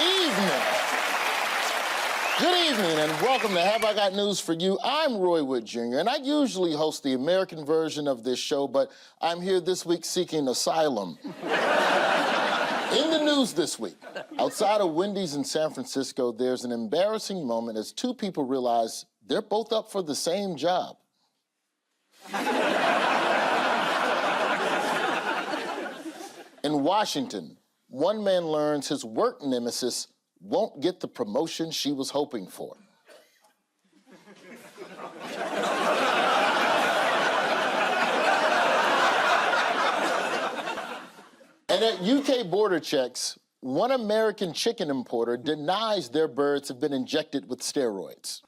evening. Good evening, and welcome to Have I Got News for You. I'm Roy Wood Jr., and I usually host the American version of this show, but I'm here this week seeking asylum. In the news this week, outside of Wendy's in San Francisco, there's an embarrassing moment as two people realize they're both up for the same job. In Washington, one man learns his work nemesis won't get the promotion she was hoping for. And at UK border checks, one American chicken importer denies their birds have been injected with steroids.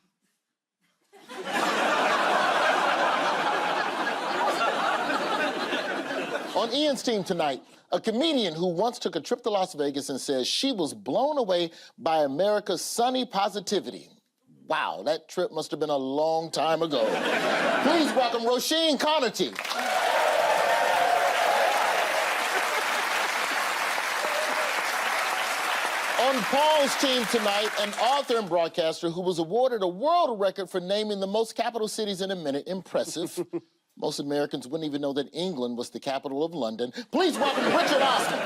On Ian's team tonight, a comedian who once took a trip to Las Vegas and says she was blown away by America's sunny positivity. Wow, that trip must have been a long time ago. Please welcome Roisin Conarty. On Paul's team tonight, an author and broadcaster who was awarded a world record for naming the most capital cities in a minute. Impressive. Most Americans wouldn't even know that England was the capital of London. Please welcome Richard Osman.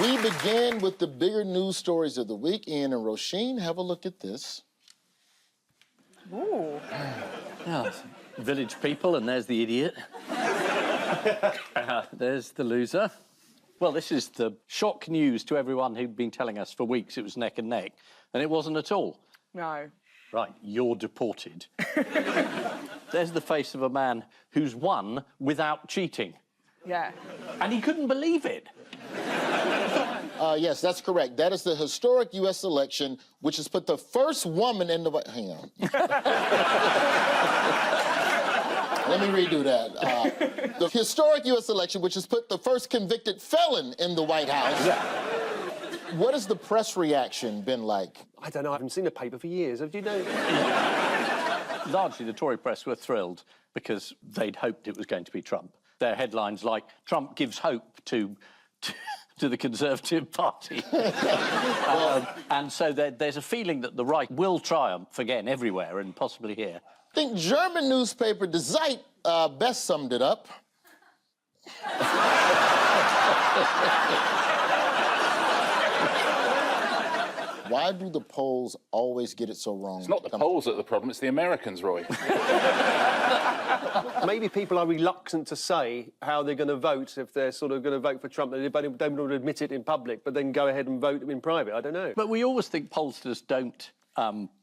We begin with the bigger news stories of the week. Ian and Roisin, have a look at this. Ooh. Yeah, village people, and there's the idiot. There's the loser. Well, this is the shock news to everyone who'd been telling us for weeks it was neck and neck, and it wasn't at all. No. Right, you're deported. There's the face of a man who's won without cheating. Yeah. And he couldn't believe it. Yes, that's correct. That is the historic U.S. election, which has put the first woman in the White... Hang on. Let me redo that. The historic U.S. election, which has put the first convicted felon in the White House. Yeah. What has the press reaction been like? I don't know. I haven't seen a paper for years. Have you know? Largely, the Tory press were thrilled because they'd hoped it was going to be Trump. Their headlines like, Trump gives hope to the Conservative Party. And so there's a feeling that the right will triumph again everywhere and possibly here. I think German newspaper Die Zeit best summed it up. Why do the Poles always get it so wrong? It's not the Poles that are the problem, it's the Americans, Roy. Maybe people are reluctant to say how they're going to vote if they're sort of going to vote for Trump. They don't want to admit it in public, but then go ahead and vote in private. I don't know. But we always think pollsters don't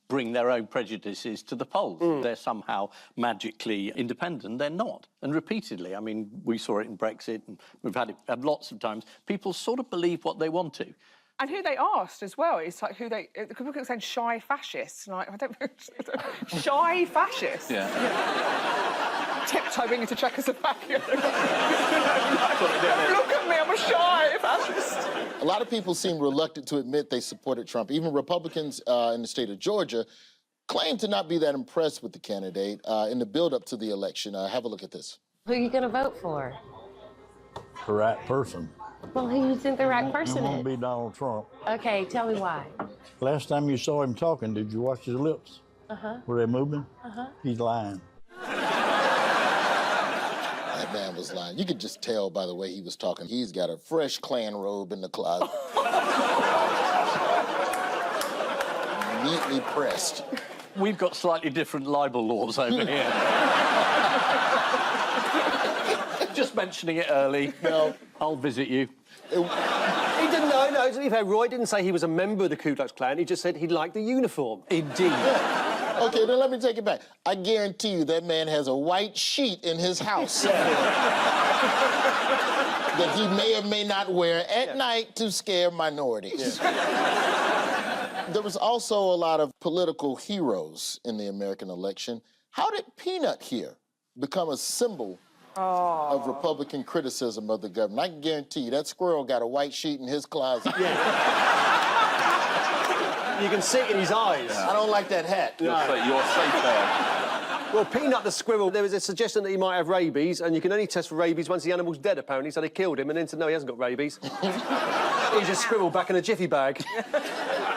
bring their own prejudices to the polls. They're somehow magically independent. They're not. And repeatedly, I mean, we saw it in Brexit, and we've had it lots of times. People sort of believe what they want to. And who they asked as well, it's like who they... People keep saying shy fascists. And I don't know... Shy fascists? Yeah. Tiptoeing into Czechoslovakia. Look at me, I'm a shy fascist. A lot of people seem reluctant to admit they supported Trump. Even Republicans in the state of Georgia claim to not be that impressed with the candidate in the build-up to the election. Have a look at this. Who are you going to vote for? The right person. Well, who you think the right person It won't is? be Donald Trump. Okay, tell me why. Last time you saw him talking, did you watch his lips? Uh-huh. Were they moving? Uh-huh. He's lying. That man was lying. You could just tell by the way he was talking. He's got a fresh Klan robe in the closet. Neatly pressed. We've got slightly different libel laws over here. Just mentioning it early. No. I'll visit you. He didn't know. No, to be fair, Roy didn't say he was a member of the Ku Klux Klan. He just said he liked the uniform. Indeed. Yeah. Okay, then let me take it back. I guarantee you that man has a white sheet in his house that he may or may not wear at night to scare minorities. Yeah. There was also a lot of political heroes in the American election. How did Peanut here become a symbol of Republican criticism of the government? I can guarantee you that squirrel got a white sheet in his closet. Yeah. You can see it in his eyes. I don't like that hat. You're safe there. Well, Peanut the squirrel, there was a suggestion that he might have rabies, and you can only test for rabies once the animal's dead, apparently, so they killed him and then said, no, he hasn't got rabies. He's a squirrel back in a jiffy bag.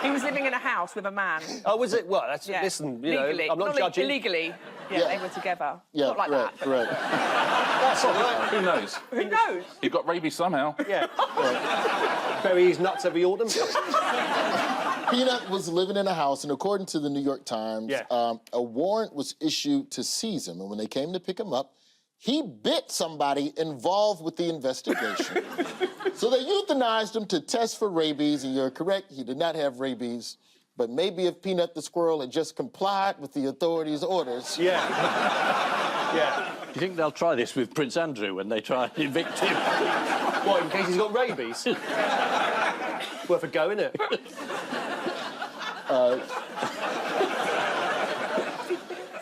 He was living in a house with a man. Oh, was it? Well, that's, Yeah. listen, you Legally. know, I'm not judging. Illegally. Yeah, they were together. Yeah, Not like right, that. right. That's all right. Who knows? Who knows? He got rabies somehow. Yeah. Bury his nuts every autumn. Peanut was living in a house, and according to the New York Times, a warrant was issued to seize him. And when they came to pick him up, he bit somebody involved with the investigation. So they euthanized him to test for rabies, and you're correct, he did not have rabies. But maybe if Peanut the squirrel had just complied with the authorities' orders. Yeah. Yeah. Do you think they'll try this with Prince Andrew when they try and evict him? What, in case he's got rabies? Worth a go, innit?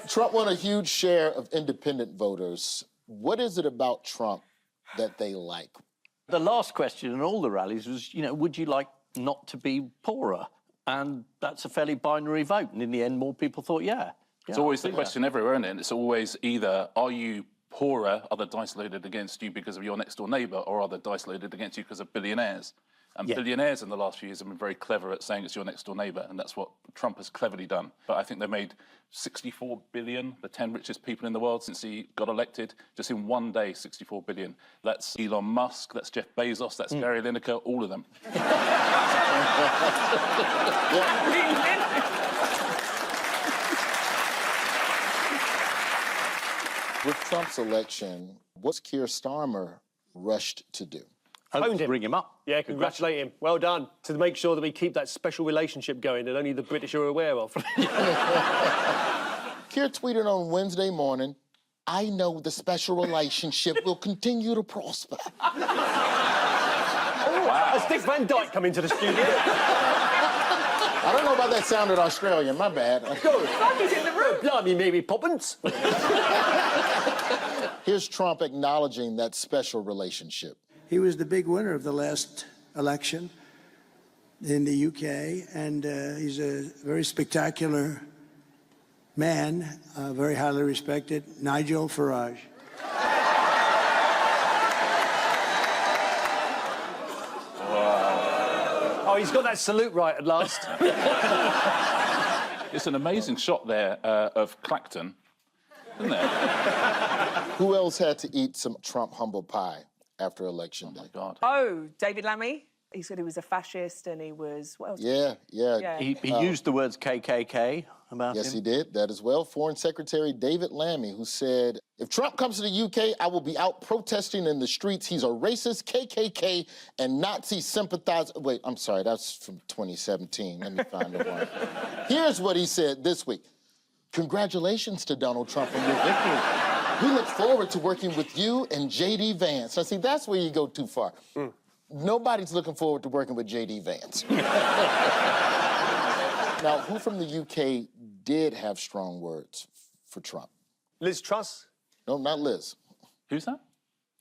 Trump won a huge share of independent voters. What is it about Trump that they like? The last question in all the rallies was, you know, would you like not to be poorer? And that's a fairly binary vote. And in the end, more people thought, yeah. It's always the question everywhere, isn't it? It's always either, are you poorer, are the dice loaded against you because of your next-door neighbour, or are the dice loaded against you because of billionaires? And billionaires in the last few years have been very clever at saying it's your next-door neighbour, and that's what Trump has cleverly done. But I think they made 64 billion, the 10 richest people in the world since he got elected. Just in one day, 64 billion. That's Elon Musk, that's Jeff Bezos, that's Gary Lineker, all of them. With Trump's election, what's Keir Starmer rushed to do? Phoned him. Bring him up. Yeah, congratulate him. Well done. To make sure that we keep that special relationship going that only the British are aware of. Keir tweeted on Wednesday morning, I know the special relationship will continue to prosper. Has Dick Van Dyke come into the studio? I don't know about that sounded Australian, my bad. Good. He's in the room. Blimey, Mary Poppins. Here's Trump acknowledging that special relationship. He was the big winner of the last election in the UK, and he's a very spectacular man, very highly respected, Nigel Farage. Oh, he's got that salute right at last. It's an amazing shot there of Clacton, isn't it? Who else had to eat some Trump humble pie after Election Day? God. Oh, David Lammy. He said he was a fascist and he was... What else? Yeah. He used the words KKK about Yes, him. he did. That as well. Foreign Secretary David Lammy, who said, if Trump comes to the UK, I will be out protesting in the streets. He's a racist, KKK, and Nazi sympathizer. Wait, I'm sorry, that's from 2017. Let me find the one. Here's what he said this week. Congratulations to Donald Trump on your victory. We look forward to working with you and J.D. Vance. Now, see, that's where you go too far. Nobody's looking forward to working with J.D. Vance. Now, who from the UK did have strong words for Trump? Liz Truss? No, not Liz. Who's that?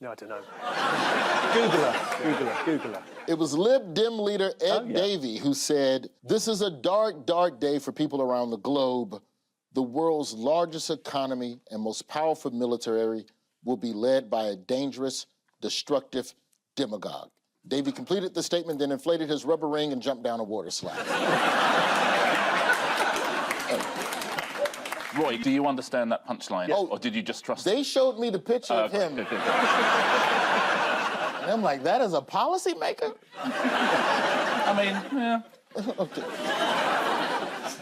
No, I don't know. Google her. It was Lib Dem leader Ed Davey who said, this is a dark, dark day for people around the globe. The world's largest economy and most powerful military will be led by a dangerous, destructive demagogue. Davey completed the statement, then inflated his rubber ring and jumped down a water slide. Roy, do you understand that punchline? Oh, or did you just trust They showed me the picture of him. Okay. And I'm like, that is a policymaker? I mean, yeah. Okay.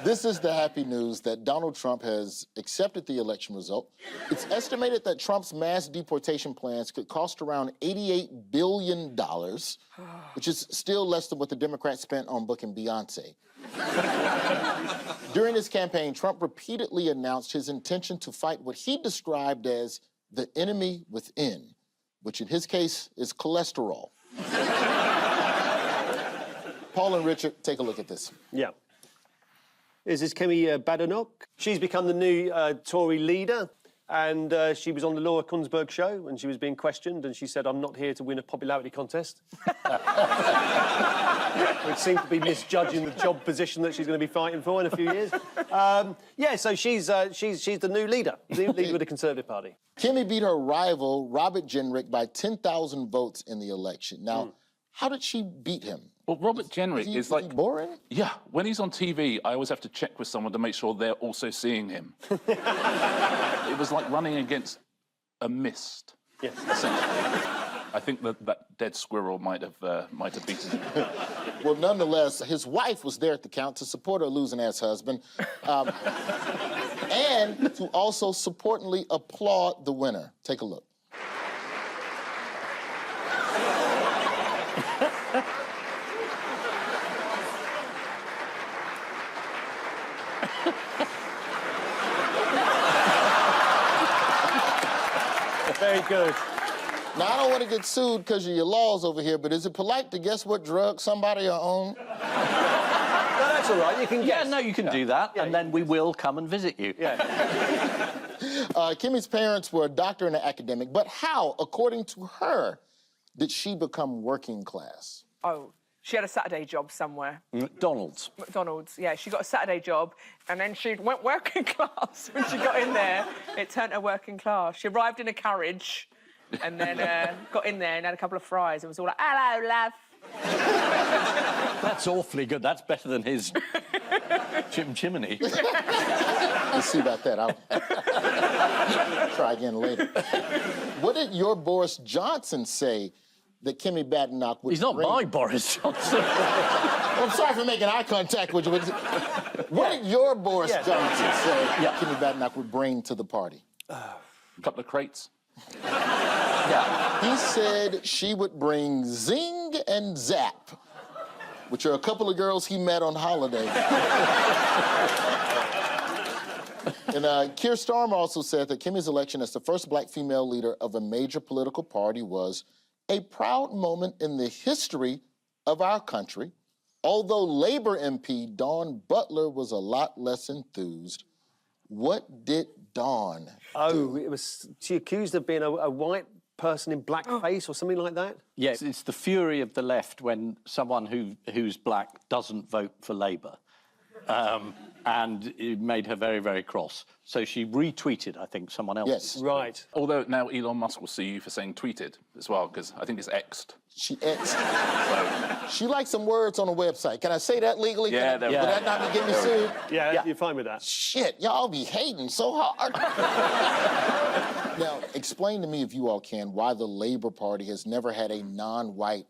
This is the happy news that Donald Trump has accepted the election result. It's estimated that Trump's mass deportation plans could cost around $88 billion, which is still less than what the Democrats spent on booking Beyonce. During his campaign, Trump repeatedly announced his intention to fight what he described as the enemy within, which in his case is cholesterol. Paul and Richard, take a look at this. Yeah. Is this Kemi Badenoch? She's become the new Tory leader, and she was on the Laura Kunsberg show, and she was being questioned, and she said, "I'm not here to win a popularity contest," which seemed to be misjudging the job position that she's going to be fighting for in a few years. Yeah, so she's the new leader of the Conservative Party. Kimmy beat her rival, Robert Jenrick, by 10,000 votes in the election. Now, how did she beat him? Well, Robert Jenrick is he like... boring? Yeah, when he's on TV, I always have to check with someone to make sure they're also seeing him. It was like running against a mist. Yes. I think that dead squirrel might have beaten him. Well, nonetheless, his wife was there at the count to support her losing-ass husband, and to also supportingly applaud the winner. Take a look. Very good. Now, I don't want to get sued because of your laws over here, but is it polite to guess what drug somebody are on? No, that's all right. You can guess. Yeah, no, you can do that, and then we will come and visit you. Yeah. Kimmy's parents were a doctor and an academic, but how, according to her, did she become working class? Oh, she had a Saturday job somewhere. McDonald's. McDonald's, yeah. She got a Saturday job, and then she went working class. When she got in there, it turned her working class. She arrived in a carriage, and then got in there and had a couple of fries. It was all like, "Hello, love." That's awfully good. That's better than his chimney. Let's see about that. I'll try again later. What did your Boris Johnson say that Kimmy Badenoch would He's not bring... my Boris Johnson. Well, I'm sorry for making eye contact with you. What did your Boris Johnson say Kimmy Badenoch would bring to the party? A couple of crates. Yeah. He said she would bring Zing and Zap, which are a couple of girls he met on holiday. And Keir Starmer also said that Kimmy's election as the first black female leader of a major political party was a proud moment in the history of our country, although Labour MP Dawn Butler was a lot less enthused. What did Dawn do? She accused of being a white person in blackface or something like that? Yes, it's the fury of the left when someone who's black doesn't vote for Labour. And it made her very, very cross. So she retweeted, I think, someone else. Yes. Right. Although now Elon Musk will sue you for saying tweeted as well, because I think it's X'd. She X'd. She likes some words on a website. Can I say that legally? Yeah, Would that not get me sued? Yeah, you're fine with that. Shit, y'all be hating so hard. Now, explain to me, if you all can, why the Labour Party has never had a non-white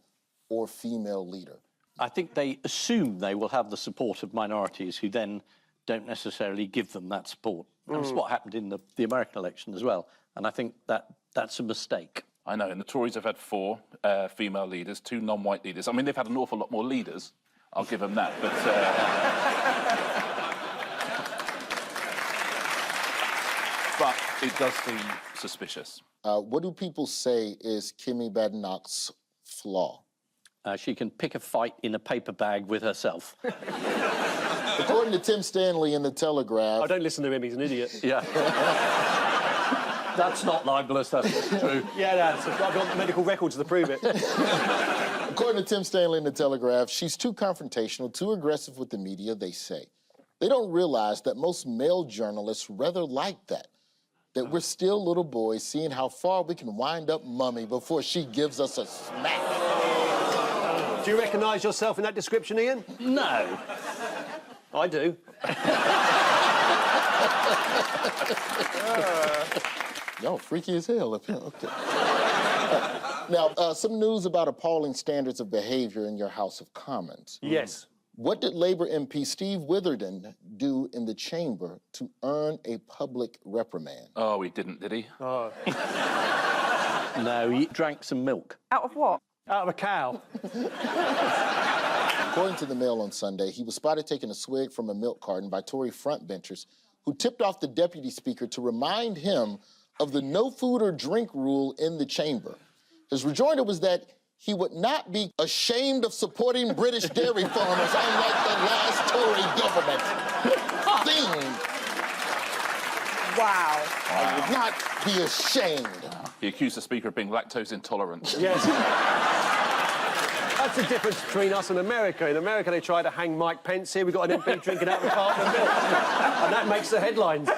or female leader. I think they assume they will have the support of minorities who then don't necessarily give them that support. That's what happened in the American election as well. And I think that's a mistake. I know, and the Tories have had 4 female leaders, 2 non-white leaders. I mean, they've had an awful lot more leaders. I'll give them that, but... but it does seem suspicious. What do people say is Kimmy Badenoch's flaw? She can pick a fight in a paper bag with herself. According to Tim Stanley in The Telegraph... I don't listen to him, he's an idiot. Yeah. That's not libelous, that's true. Yeah, that's. I've got medical records to prove it. According to Tim Stanley in The Telegraph, she's too confrontational, too aggressive with the media, they say. They don't realize that most male journalists rather like that we're still little boys seeing how far we can wind up Mummy before she gives us a smack. Do you recognise yourself in that description, Ian? No. I do. Y'all freaky as hell up here. Okay. Now, some news about appalling standards of behaviour in your House of Commons. Yes. What did Labour MP Steve Witherden do in the chamber to earn a public reprimand? Oh, he didn't, did he? Oh. No, he drank some milk. Out of what? Out of a cow. According to the Mail on Sunday, he was spotted taking a swig from a milk carton by Tory frontbenchers who tipped off the deputy speaker to remind him of the no food or drink rule in the chamber. His rejoinder was that he would not be ashamed of supporting British dairy farmers, unlike the last Tory government. Thing. Wow. I would not be ashamed. He accused the Speaker of being lactose intolerant. Yes. That's the difference between us and America. In America, they try to hang Mike Pence. Here we've got an MP drinking out of a carton of milk. And that makes the headlines.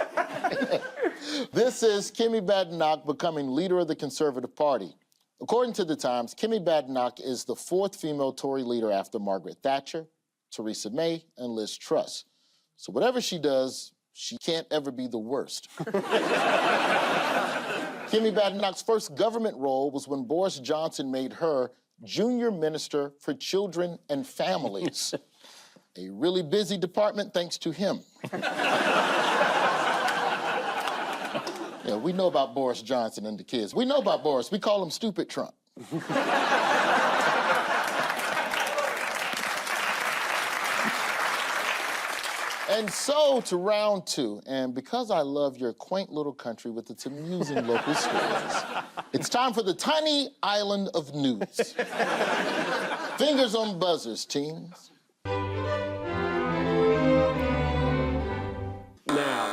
This is Kimmy Badenoch becoming leader of the Conservative Party. According to The Times, Kimmy Badenoch is the 4th female Tory leader after Margaret Thatcher, Theresa May, and Liz Truss. So whatever she does, she can't ever be the worst. Kimmy Badenoch's first government role was when Boris Johnson made her Junior Minister for Children and Families. A really busy department thanks to him. Yeah, we know about Boris Johnson and the kids. We know about Boris. We call him Stupid Trump. And so to round 2, and because I love your quaint little country with its amusing local stories, it's time for the tiny island of news. Fingers on buzzers, teams. Now,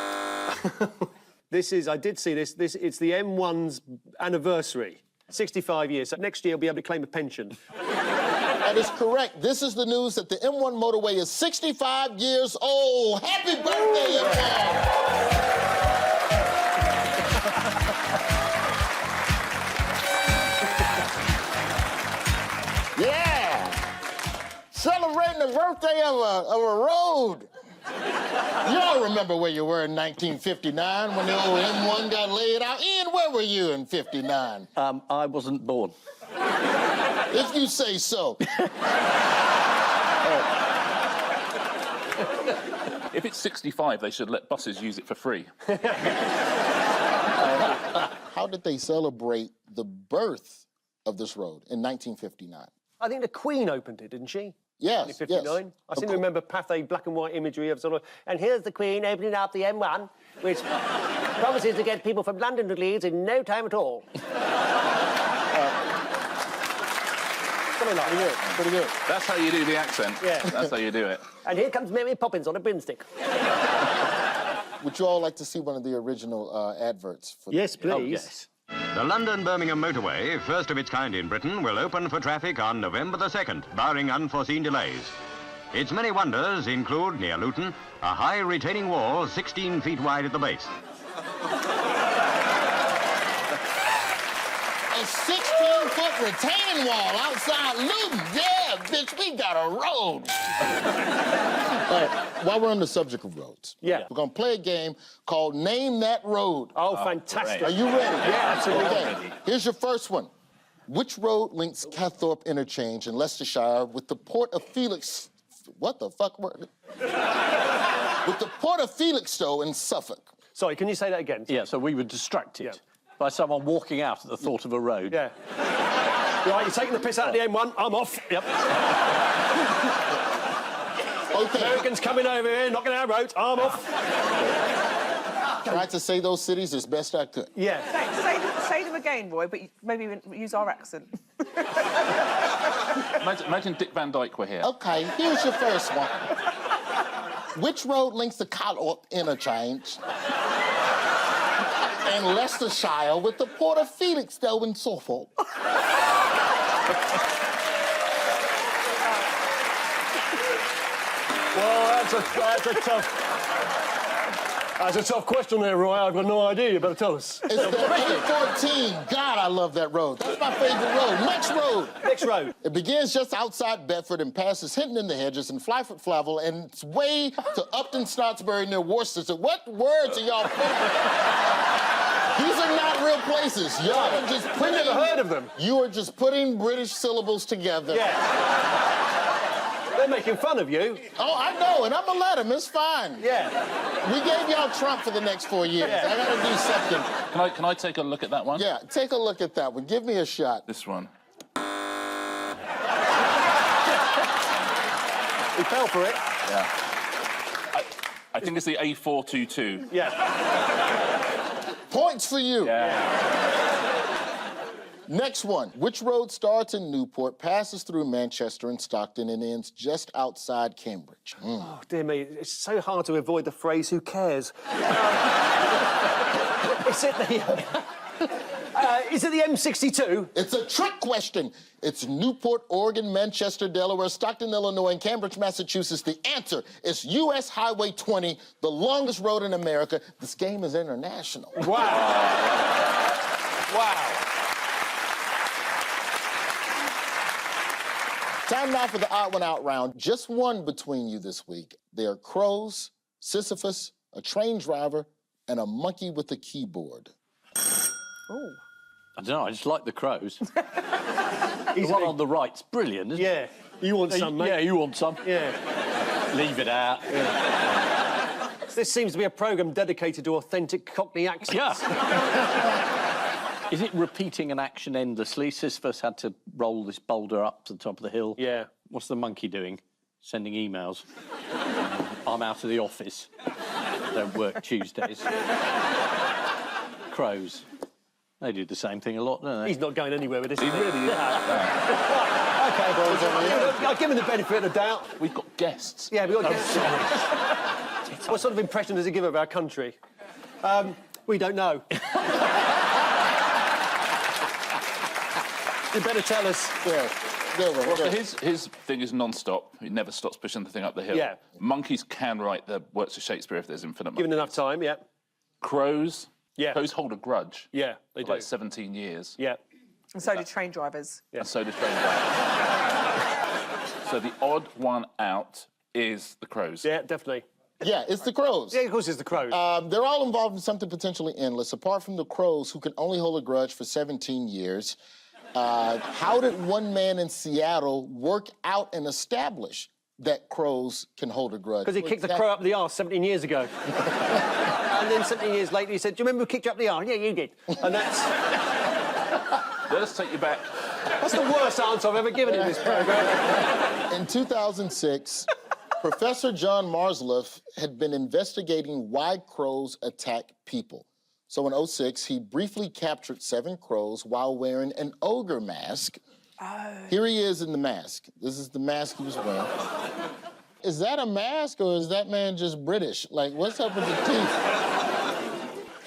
I did see this. It's the M1's anniversary. 65 years. So next year, you'll be able to claim a pension. That is correct. This is the news that the M1 motorway is 65 years old. Happy birthday, M1! Yeah! Celebrating the birthday of a road. Y'all remember where you were in 1959 when the old M1 got laid out? Ian, where were you in 59? I wasn't born. If you say so. If it's 65, they should let buses use it for free. How did they celebrate the birth of this road in 1959? I think the Queen opened it, didn't she? Yes, In 59? yes. I seem to remember Pathé black and white imagery of sort of, and here's the Queen opening up the M1, which promises to get people from London to Leeds in no time at all. Something like that. Pretty good. That's how you do the accent. Yeah. That's how you do it. And here comes Mary Poppins on a broomstick. Would you all like to see one of the original adverts? For Yes, please. Oh, yes. The London-Birmingham motorway, first of its kind in Britain, will open for traffic on November the 2nd, barring unforeseen delays. Its many wonders include, near Luton, a high retaining wall 16 feet wide at the base. A 16-foot retaining wall outside Luton. Yeah, bitch, we got a road. All right, while we're on the subject of roads, Yeah. we're gonna play a game called Name That Road. Oh, fantastic. Are you ready? Yeah, absolutely. Okay, here's your first one. Which road links Caththorpe Interchange in Leicestershire with the Port of Felix... What the fuck? With the Port of Felixstowe in Suffolk. Sorry, can you say that again? Yeah, so we were distracted Yeah. by someone walking out at the thought of a road. Yeah. Right, you're taking the piss out of the M1, I'm off. Yep. Okay. Americans coming over here, knocking our roads, I'm off. Tried to say those cities as best I could. Yeah. Say them again, Roy, but maybe use our accent. Imagine Dick Van Dyke were here. Okay, here's your first one. Which road links the Caththorpe Interchange and Leicestershire with the Port of Felixstowe in Suffolk? Well, that's a tough question there, Roy. I've got no idea. You better tell us. It's the A14. God, I love that road. That's my favorite road. Next road. Next road. It begins just outside Bedford and passes Hinton in the Hedges and Flyford Flavel and it's way to Upton Snodsbury near Worcester. What words are y'all putting? These are not real places. Y'all are just putting... We've never heard of them. You are just putting British syllables together. Yeah. They're making fun of you. Oh, I know, and I'm gonna let them. It's fine. Yeah. We gave y'all Trump for the next 4 years. Yeah. I gotta do something. Can I take a look at that one? Yeah, take a look at that one. Give me a shot. This one. He fell for it. Yeah. I think it's the A422. Yeah. Points for you. Yeah. Next one. Which road starts in Newport, passes through Manchester and Stockton, and ends just outside Cambridge? Oh, dear me. It's so hard to avoid the phrase, who cares? Is it the M62? It's a trick question. It's Newport, Oregon, Manchester, Delaware, Stockton, Illinois, and Cambridge, Massachusetts. The answer is U.S. Highway 20, the longest road in America. This game is international. Wow. Wow. Time now for the odd one out round. Just one between you this week. They are crows, Sisyphus, a train driver, and a monkey with a keyboard. Oh. I don't know, I just like the crows. The one on the right's brilliant, isn't it? Yeah. You want some, mate? Yeah, you want some. Yeah. Leave it out. Yeah. This seems to be a programme dedicated to authentic Cockney accents. Yeah. Is it repeating an action endlessly? Sisyphus had to roll this boulder up to the top of the hill. Yeah. What's the monkey doing? Sending emails. I'm out of the office. Don't work Tuesdays. Crows. They do the same thing a lot, don't they? He's not going anywhere with this. He really is. OK, boys. I'll give him the benefit of the doubt. We've got guests. Yeah, we've got guests. What sort of impression does he give of our country? We don't know. You better tell us. Yeah. Good one. Well, so Good. his thing is non-stop. He never stops pushing the thing up the hill. Yeah. Monkeys can write the works of Shakespeare if there's infinite monkeys. Given enough time, yeah. Crows. Yeah. Crows hold a grudge. Yeah, they for do. like 17 years. Yeah. And so do train drivers. And so does train drivers. So the odd one out is the crows. Yeah, definitely. Yeah, it's the crows. Yeah, of course it's the crows. They're all involved in something potentially endless, apart from the crows, who can only hold a grudge for 17 years. How did one man in Seattle work out and establish that crows can hold a grudge? Because he kicked the crow up the arse 17 years ago. And then 17 years later he said, do you remember who kicked you up the arse? Yeah, you did. And that's... Let's take you back. That's the worst answer I've ever given in this programme. In 2006, Professor John Marsloff had been investigating why crows attack people. So in 2006, he briefly captured 7 crows while wearing an ogre mask. Oh. Here he is in the mask. This is the mask he was wearing. Is that a mask or is that man just British? Like, what's up with the teeth?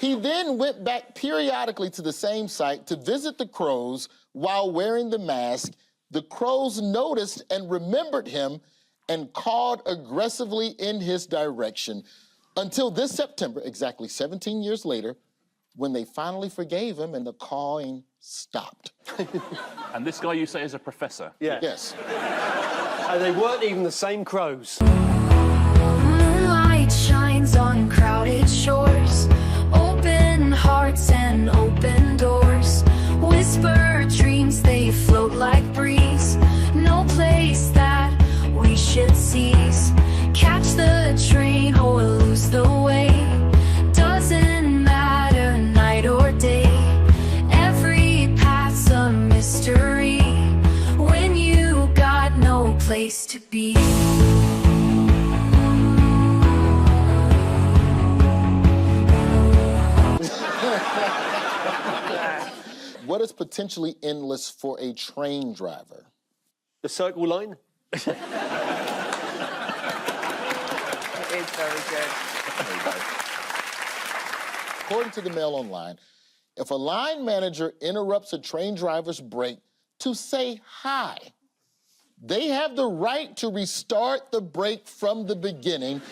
He then went back periodically to the same site to visit the crows while wearing the mask. The crows noticed and remembered him and cawed aggressively in his direction until this September, exactly 17 years later, when they finally forgave him and the cawing stopped. And this guy you say is a professor? Yeah. Yes. And they weren't even the same crows. Moonlight shines on crowded shores, open hearts and open doors. Whisper dreams, they float like breeze. No place that we should seize. Catch the train or lose the way. Doesn't matter night or day. Every path's a mystery when you got no place to be. What is potentially endless for a train driver? The circle line? It is very good. According to the Mail Online, if a line manager interrupts a train driver's break to say hi, they have the right to restart the break from the beginning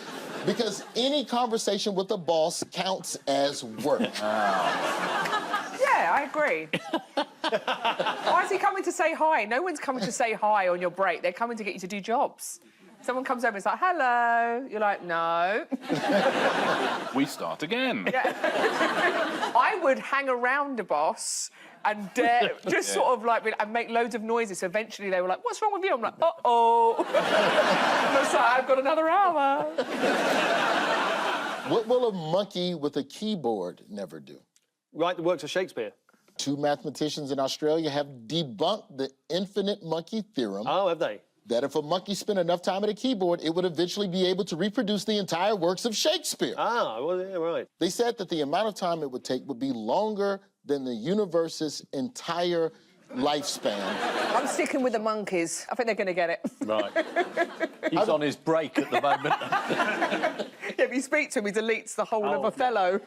because any conversation with the boss counts as work. Yeah, I agree. Why is he coming to say hi? No one's coming to say hi on your break. They're coming to get you to do jobs. Someone comes over and is like, hello. You're like, no. We start again. Yeah. I would hang around a boss and just sort of like and make loads of noises. So eventually they were like, what's wrong with you? I'm like, uh-oh. And I was like, I've got another hour. What will a monkey with a keyboard never do? Write the works of Shakespeare. 2 mathematicians in Australia have debunked the infinite monkey theorem. Oh, have they? That if a monkey spent enough time at a keyboard, it would eventually be able to reproduce the entire works of Shakespeare. Ah, well, yeah, right. They said that the amount of time it would take would be longer than the universe's entire lifespan. I'm sticking with the monkeys. I think they're going to get it. Right. He's on his break at the moment. Yeah, if you speak to him, he deletes the whole of Othello.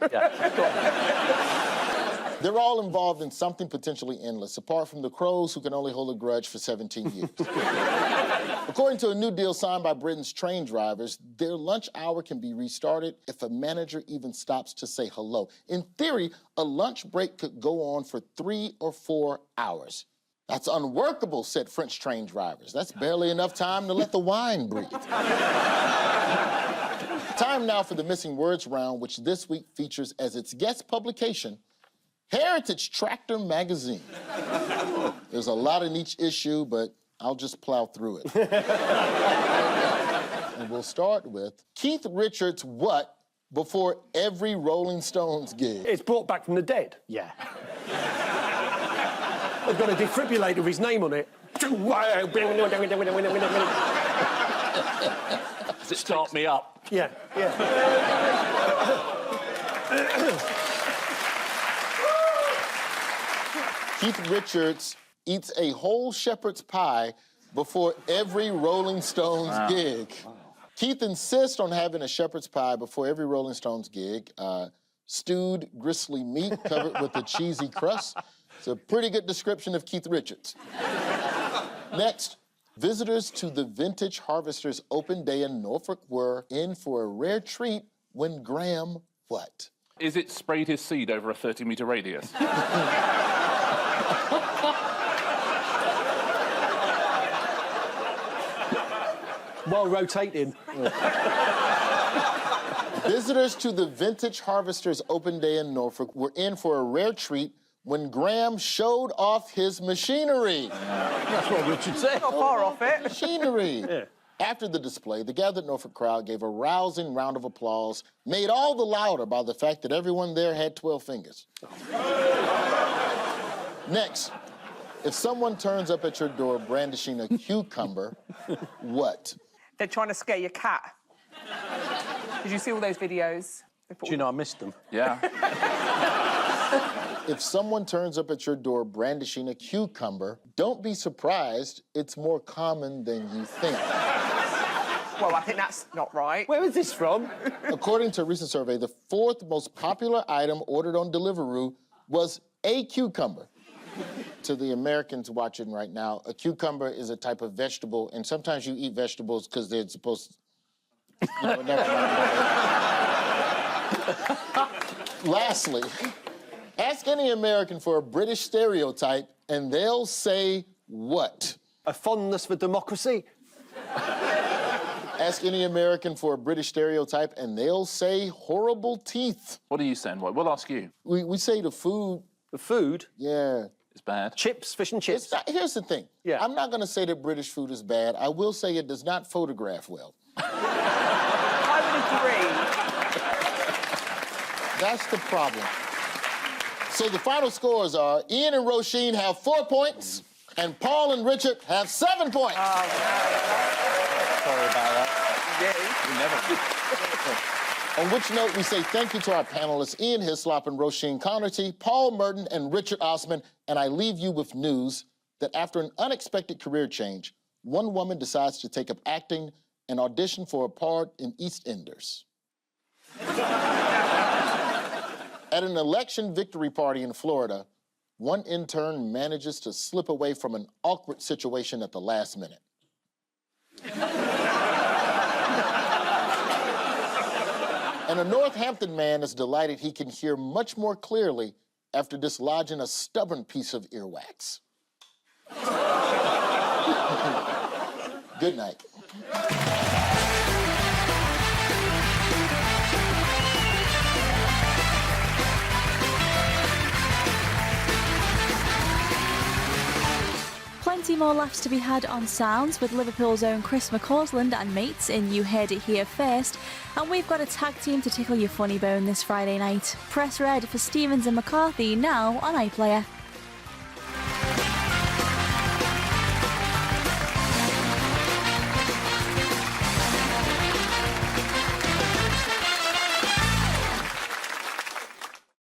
They're all involved in something potentially endless, apart from the crows who can only hold a grudge for 17 years. According to a new deal signed by Britain's train drivers, their lunch hour can be restarted if a manager even stops to say hello. In theory, a lunch break could go on for 3 or 4 hours. That's unworkable, said French train drivers. That's barely enough time to let the wine breathe. Time now for the Missing Words round, which this week features as its guest publication, Heritage Tractor Magazine. There's a lot in each issue, but I'll just plow through it. And we'll start with Keith Richards' what before every Rolling Stones gig? It's brought back from the dead. Yeah. They've got a defibrillator with his name on it. Start me up. Yeah, yeah. Keith Richards eats a whole shepherd's pie before every Rolling Stones gig. Keith insists on having a shepherd's pie before every Rolling Stones gig. Stewed, gristly meat covered with a cheesy crust. It's a pretty good description of Keith Richards. Next, visitors to the Vintage Harvesters Open Day in Norfolk were in for a rare treat when Graham what? Is it sprayed his seed over a 30-metre radius? While rotating. Visitors to the Vintage Harvesters Open Day in Norfolk were in for a rare treat when Graham showed off his machinery. That's what Richard said. Not far off it. Machinery. Yeah. After the display, the gathered Norfolk crowd gave a rousing round of applause, made all the louder by the fact that everyone there had 12 fingers. Next, if someone turns up at your door brandishing a cucumber, what? They're trying to scare your cat. Did you see all those videos? Do you know I missed them? Yeah. If someone turns up at your door brandishing a cucumber, don't be surprised, it's more common than you think. Well, I think that's not right. Where is this from? According to a recent survey, the 4th most popular item ordered on Deliveroo was a cucumber. To the Americans watching right now, a cucumber is a type of vegetable, and sometimes you eat vegetables because they're supposed to... You know, never mind. Lastly, ask any American for a British stereotype, and they'll say what? A fondness for democracy? Ask any American for a British stereotype, and they'll say horrible teeth. What are you saying, Roy? We'll ask you. We say the food... The food? Yeah. It's bad. Chips, fish and chips. It's not, here's the thing. Yeah. I'm not going to say that British food is bad. I will say it does not photograph well. I would agree. That's the problem. So the final scores are Ian and Roisin have 4 points, and Paul and Richard have 7 points. Sorry about that. On which note, we say thank you to our panelists, Ian Hislop and Roisin Conarty, Paul Merton and Richard Osman, and I leave you with news that after an unexpected career change, one woman decides to take up acting and audition for a part in EastEnders. At an election victory party in Florida, one intern manages to slip away from an awkward situation at the last minute. And a Northampton man is delighted he can hear much more clearly after dislodging a stubborn piece of earwax. Good night. Plenty more laughs to be had on Sounds with Liverpool's own Chris McCausland and mates in You Heard It Here First. And we've got a tag team to tickle your funny bone this Friday night. Press red for Stevens and McCarthy now on iPlayer.